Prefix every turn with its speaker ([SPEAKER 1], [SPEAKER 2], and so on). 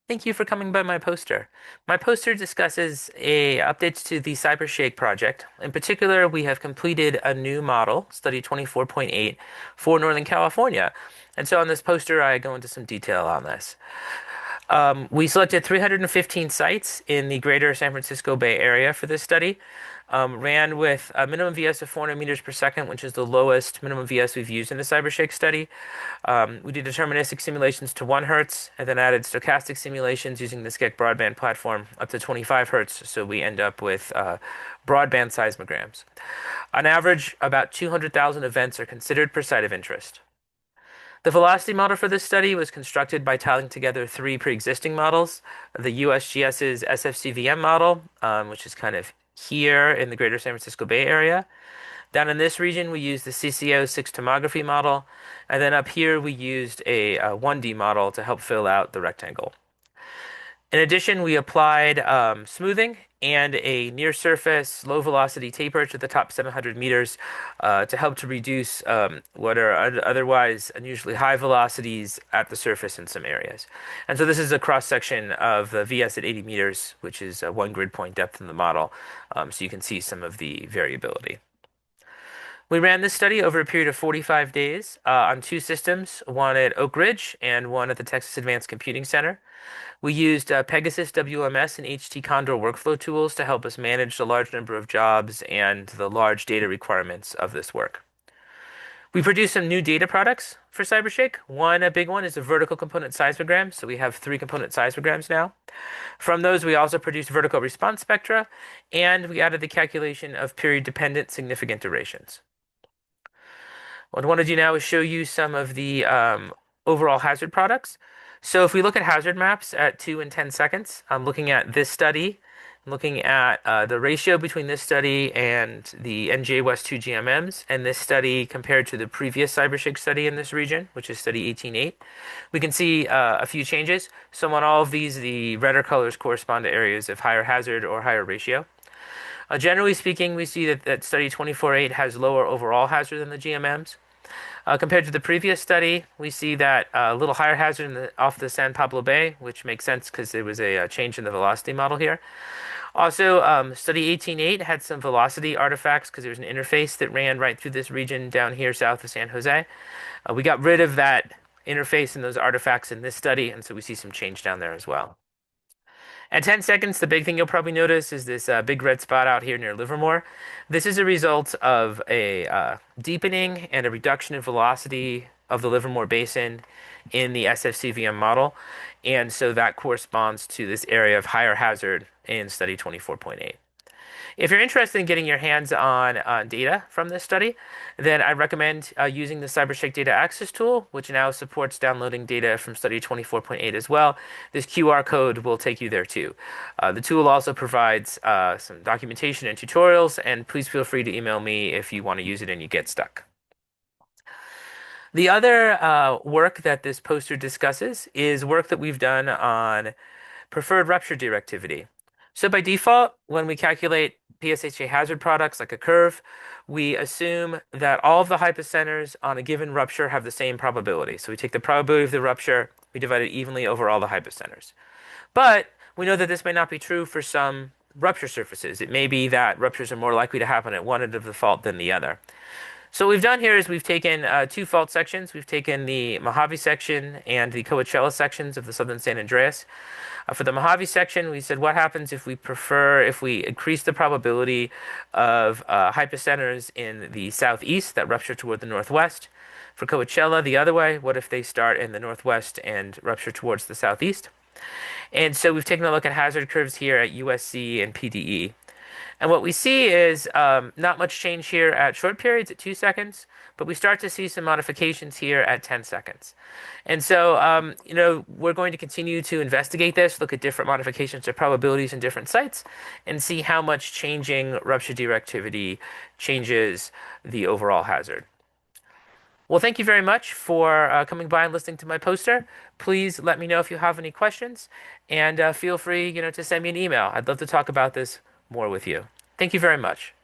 [SPEAKER 1] Thank you for coming by my poster. My poster discusses updates to the CyberShake project. In particular, we have completed a new model, Study 24.8, for Northern California. And so on this poster, I go into some detail on this. We selected 315 sites in the greater San Francisco Bay Area for this study. Ran with a minimum VS of 400 meters per second, which is the lowest minimum VS we've used in the CyberShake study. We did deterministic simulations to 1 hertz and then added stochastic simulations using the SCEC broadband platform up to 25 hertz. So we end up with broadband seismograms. On average, about 200,000 events are considered per site of interest. The velocity model for this study was constructed by tiling together 3 pre-existing models: the USGS's SFCVM model, which is kind of here in the greater San Francisco Bay Area. Down in this region, we used the CCO6 tomography model, and then up here we used a 1D model to help fill out the rectangle. In addition, we applied smoothing and a near-surface low-velocity taper to the top 700 meters to help to reduce what are otherwise unusually high velocities at the surface in some areas. And so this is a cross-section of the VS at 80 meters, which is 1 grid point depth in the model, so you can see some of the variability. We ran this study over a period of 45 days on 2 systems, one at Oak Ridge and one at the Texas Advanced Computing Center. We used Pegasus WMS and HT Condor workflow tools to help us manage the large number of jobs and the large data requirements of this work. We produced some new data products for CyberShake. A big one, is a vertical component seismogram. So we have 3 component seismograms now. From those, we also produced vertical response spectra, and we added the calculation of period-dependent significant durations. What I want to do now is show you some of the overall hazard products. So if we look at hazard maps at 2 and 10 seconds, I'm looking at this study, looking at the ratio between this study and the NJ West 2 GMMs, and this study compared to the previous CyberShake study in this region, which is study 18.8. We can see a few changes. So on all of these, the redder colors correspond to areas of higher hazard or higher ratio. Generally speaking, we see that study 24.8 has lower overall hazard than the GMMs. Compared to the previous study, we see that a little higher hazard off the San Pablo Bay, which makes sense because there was a change in the velocity model here. Also, study 18.8 had some velocity artifacts because there was an interface that ran right through this region down here south of San Jose. We got rid of that interface and those artifacts in this study, and so we see some change down there as well. At 10 seconds, the big thing you'll probably notice is this big red spot out here near Livermore. This is a result of a deepening and a reduction in velocity of the Livermore Basin in the SFCVM model. And so that corresponds to this area of higher hazard in study 24.8. If you're interested in getting your hands on data from this study, then I recommend using the CyberShake Data Access tool, which now supports downloading data from study 24.8 as well. This QR code will take you there too. The tool also provides some documentation and tutorials, and please feel free to email me if you want to use it and you get stuck. The other work that this poster discusses is work that we've done on preferred rupture directivity. So by default, when we calculate PSHA hazard products like a curve, we assume that all of the hypocenters on a given rupture have the same probability. So we take the probability of the rupture, we divide it evenly over all the hypocenters. But we know that this may not be true for some rupture surfaces. It may be that ruptures are more likely to happen at one end of the fault than the other. So what we've done here is we've taken 2 fault sections. We've taken the Mojave section and the Coachella sections of the southern San Andreas. For the Mojave section, we said what happens if we increase the probability of hypocenters in the southeast that rupture toward the northwest. For Coachella, the other way, what if they start in the northwest and rupture towards the southeast? And so we've taken a look at hazard curves here at USC and PDE. And what we see is not much change here at short periods at 2 seconds, but we start to see some modifications here at 10 seconds. And so, we're going to continue to investigate this, look at different modifications or probabilities in different sites, and see how much changing rupture directivity changes the overall hazard. Well, thank you very much for coming by and listening to my poster. Please let me know if you have any questions, and feel free, to send me an email. I'd love to talk about this more with you. Thank you very much.